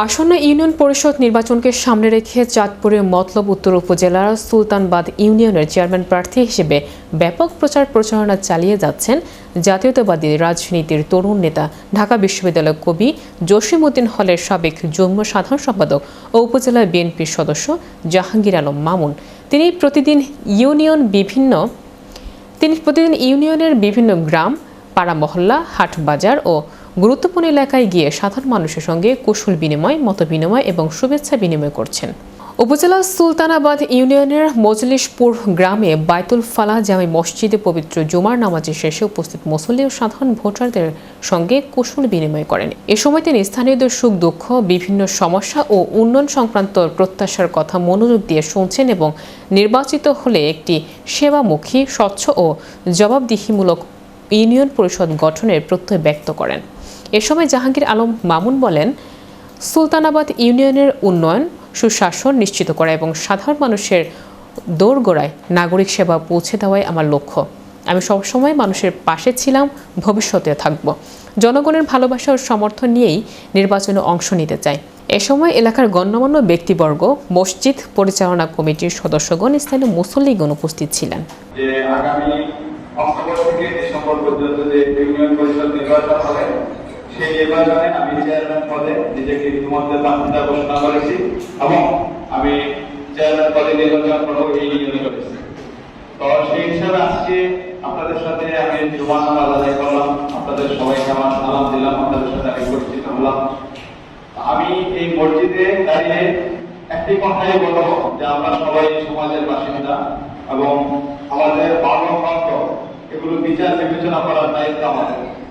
আসন্ন ইউনিয়ন পরিষদ নির্বাচনকে সামনে রেখে চাঁদপুরের মতলব উত্তর উপজেলার সুলতানবাদ ইউনিয়নের চেয়ারম্যান প্রার্থী হিসেবে ব্যাপক প্রচারণা চালিয়ে যাচ্ছেন জাতীয়তাবাদী রাজনীতির তরুণ নেতা ঢাকা বিশ্ববিদ্যালয়ের কবি জসিমউদ্দিন হলের সাবেক যুগ্ম সাধারণ সম্পাদক ও উপজেলা বিএনপির সদস্য জাহাঙ্গীর আলম মামুন। তিনি প্রতিদিন ইউনিয়নের বিভিন্ন গ্রাম, পাড়া মহল্লা, হাট বাজার ও গুরুত্বপূর্ণ এলাকায় গিয়ে সাধারণ মানুষের সঙ্গে কুশল বিনিময়, মত বিনিময় এবং শুভেচ্ছা বিনিময় করছেন। উপজেলার সুলতানাবাদ ইউনিয়নের মজলিশপুর গ্রামে বায়তুল ফালাহ জামে মসজিদে পবিত্র জুমার নামাজের শেষে উপস্থিত মুসল্লি ও সাধারণ ভোটারদের সঙ্গে কুশল বিনিময় করেন। এ সময় তিনি স্থানীয়দের সুখ দুঃখ, বিভিন্ন সমস্যা ও উন্নয়ন সংক্রান্ত প্রত্যাশার কথা মনোযোগ দিয়ে শুনছেন এবং নির্বাচিত হলে একটি সেবামুখী, স্বচ্ছ ও জবাবদিহিমূলক ইউনিয়ন পরিষদ গঠনের প্রত্যয় ব্যক্ত করেন। এ সময় জাহাঙ্গীর আলম মামুন বলেন, সুলতানাবাদ ইউনিয়নের উন্নয়ন, সুশাসন নিশ্চিত করা এবং সাধারণ মানুষের দোরগোড়ায় নাগরিক সেবা পৌঁছে দেওয়াই আমার লক্ষ্য। আমি সবসময় মানুষের পাশে ছিলাম, ভবিষ্যতে থাকব। জনগণের ভালোবাসা ও সমর্থন নিয়েই নির্বাচনে অংশ নিতে চাই। এ সময় এলাকার গণ্যমান্য ব্যক্তিবর্গ, মসজিদ পরিচালনা কমিটির সদস্যগণ, স্থানীয় মুসল্লিগণ উপস্থিত ছিলেন। অক্টোবর থেকে ডিসেম্বর পর্যন্ত যে ইউনিয়ন পরিষদ নির্বাচন হবে, সেই নির্বাচনে আমি চেয়ারম্যান পদে নিজেকে ইতিমধ্যে প্রার্থিতা ঘোষণা করেছি এবং আমি চেয়ারম্যান পদে নির্বাচন করবো এই ইউনিয়নে করেছি। তো সেই হিসাবে আজকে আপনাদের সাথে আমি জুমার নামাজ আদায় করলাম, আপনাদের সবাইকে আমার সালাম দিলাম, আপনাদের সাথে আমি পরিচিত হলাম। আমি এই মসজিদে দাঁড়িয়ে একটি কথাই বলবো যে আমরা সবাই সমাজের বাসিন্দা এবং আমাদের ভালো মন্দ এগুলো বিচার বিবেচনা করার দায়িত্ব আমাদের।